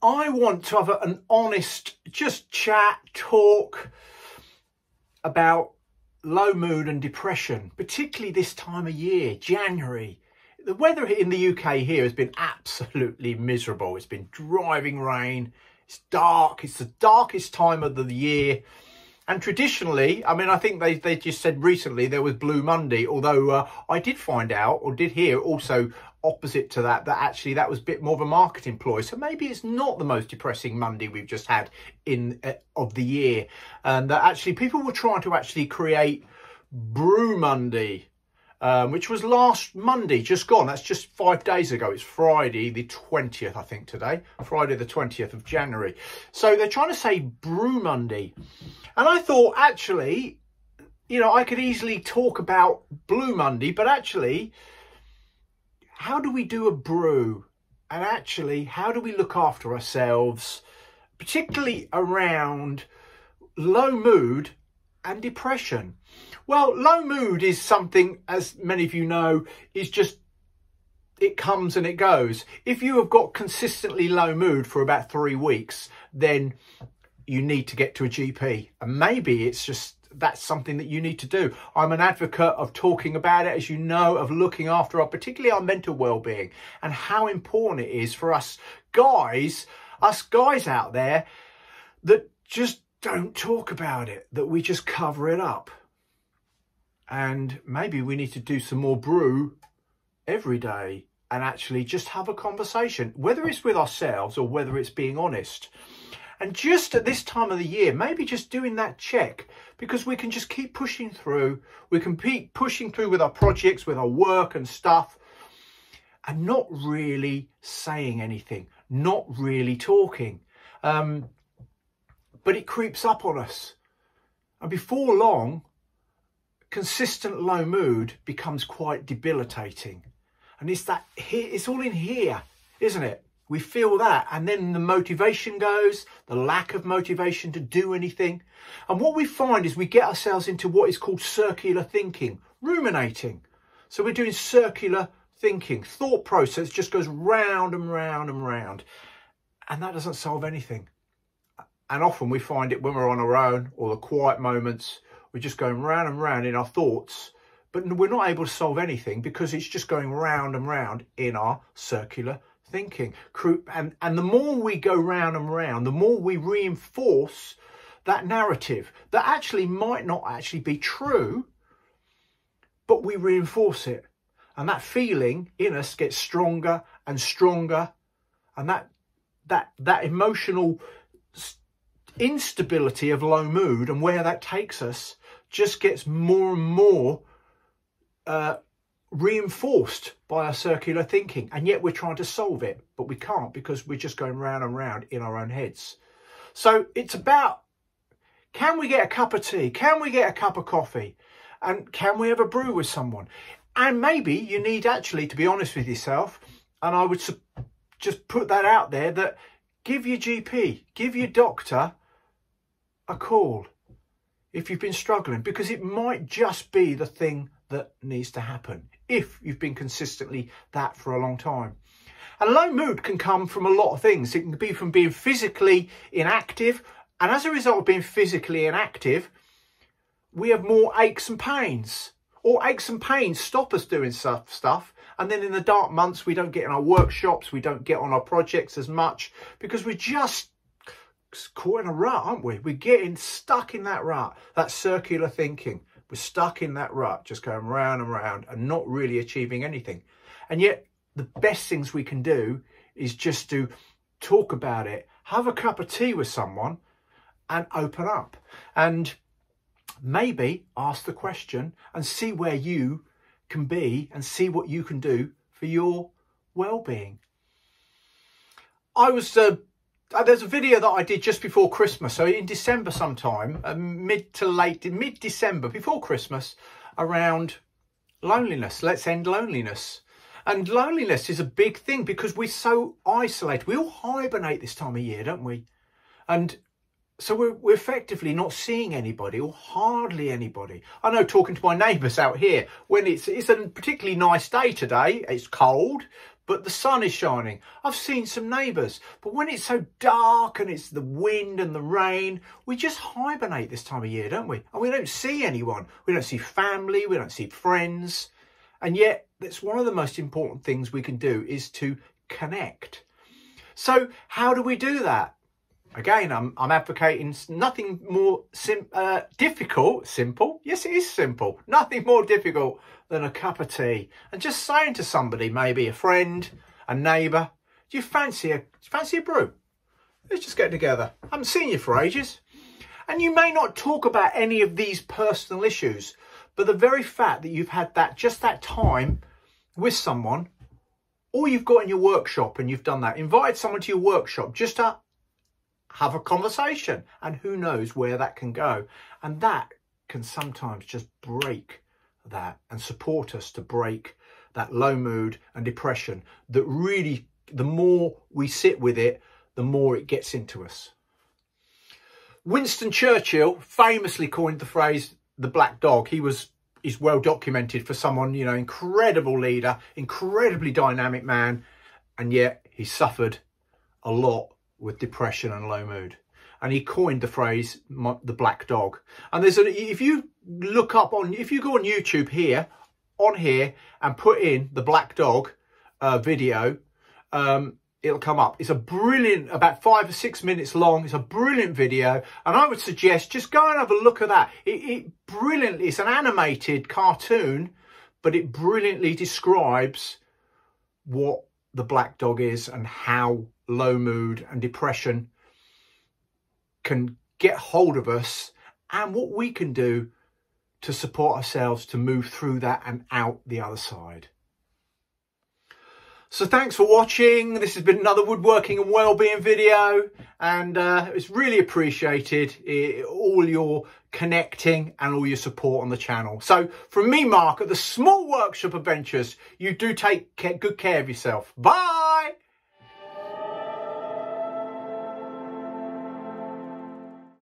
I want to have an honest, just chat, talk about low mood and depression, particularly this time of year, January. The weather in the UK here has been absolutely miserable. It's been driving rain. It's dark. It's the darkest time of the year. And traditionally, I mean, I think they just said recently there was Blue Monday, although I did find out, or did hear also opposite to that, that actually that was a bit more of a marketing ploy. So maybe it's not the most depressing Monday we've just had of the year. And that actually people were trying to actually create Brew Monday, which was last Monday, just gone. That's just 5 days ago. It's Friday the 20th, I think, today. Friday the 20th of January. So they're trying to say Brew Monday. And I thought, actually, you know, I could easily talk about Blue Monday, but actually, how do we do a brew? And actually, how do we look after ourselves, particularly around low mood and depression? Well, low mood is something, as many of you know, is just, it comes and it goes. If you have got consistently low mood for about 3 weeks, then you need to get to a GP. And maybe it's just, that's something that you need to do. I'm an advocate of talking about it, as you know, of looking after particularly our mental well-being, and how important it is for us guys out there that just don't talk about it, that we just cover it up. And maybe we need to do some more brew every day and actually just have a conversation, whether it's with ourselves or whether it's being honest. And just at this time of the year, maybe just doing that check, because we can just keep pushing through. We can keep pushing through with our projects, with our work and stuff, and not really saying anything, not really talking. But it creeps up on us. And before long, consistent low mood becomes quite debilitating. And it's all in here, isn't it? We feel that, and then the motivation goes, the lack of motivation to do anything. And what we find is we get ourselves into what is called circular thinking, ruminating. So we're doing circular thinking. Thought process just goes round and round and round. And that doesn't solve anything. And often we find it when we're on our own, or the quiet moments, we're just going round and round in our thoughts, but we're not able to solve anything because it's just going round and round in our circular thinking. And the more we go round and round, the more we reinforce that narrative that actually might not actually be true, but we reinforce it. And that feeling in us gets stronger and stronger. And that emotional instability of low mood and where that takes us just gets more and more reinforced by our circular thinking. And yet we're trying to solve it, but we can't, because we're just going round and round in our own heads. So it's about, can we get a cup of tea? Can we get a cup of coffee? And can we have a brew with someone? And maybe you need actually to be honest with yourself. And I would just put that out there, that give your GP, give your doctor a call if you've been struggling, because it might just be the thing that needs to happen if you've been consistently that for a long time. And low mood can come from a lot of things. It can be from being physically inactive, and as a result of being physically inactive, we have more aches and pains, or aches and pains stop us doing stuff. And then in the dark months, we don't get in our workshops, we don't get on our projects as much, because we're just caught in a rut, aren't we? We're getting stuck in that rut, that circular thinking. We're stuck in that rut, just going round and round and not really achieving anything. And yet the best things we can do is just to talk about it, have a cup of tea with someone and open up. And maybe ask the question and see where you can be and see what you can do for your well-being. There's a video that I did just before Christmas, so in December sometime, mid-December, before Christmas, around loneliness. Let's end loneliness. And loneliness is a big thing because we're so isolated. We all hibernate this time of year, don't we? And so we're effectively not seeing anybody, or hardly anybody. I know, talking to my neighbours out here, when it's a particularly nice day today, it's cold, but the sun is shining. I've seen some neighbours, but when it's so dark and it's the wind and the rain, we just hibernate this time of year, don't we? And we don't see anyone. We don't see family, we don't see friends. And yet, that's one of the most important things we can do, is to connect. So how do we do that? Again, I'm advocating nothing more simple. Yes, it is simple. Nothing more difficult than a cup of tea and just saying to somebody, maybe a friend, a neighbour, do you fancy a brew? Let's just get together. I haven't seen you for ages. And you may not talk about any of these personal issues, but the very fact that you've had just that time with someone, or you've got in your workshop and you've done that, invited someone to your workshop just to have a conversation, and who knows where that can go. And that can sometimes just break that and support us to break that low mood and depression that really, the more we sit with it, the more it gets into us. Winston Churchill famously coined the phrase the black dog. He's well documented for someone, you know, incredible leader, incredibly dynamic man, and yet he suffered a lot with depression and low mood. And he coined the phrase the black dog. And if you go on YouTube here and put in the black dog video, it'll come up. It's a brilliant, about 5 or 6 minutes long. It's a brilliant video, and I would suggest just go and have a look at that. It brilliantly, it's an animated cartoon, but it brilliantly describes what the black dog is and how low mood and depression can get hold of us, and what we can do to support ourselves to move through that and out the other side. So thanks for watching. This has been another woodworking and wellbeing video, and it's really appreciated, all your connecting and all your support on the channel. So from me, Mark, at the Small Workshop Adventures, you do take good care of yourself. Bye.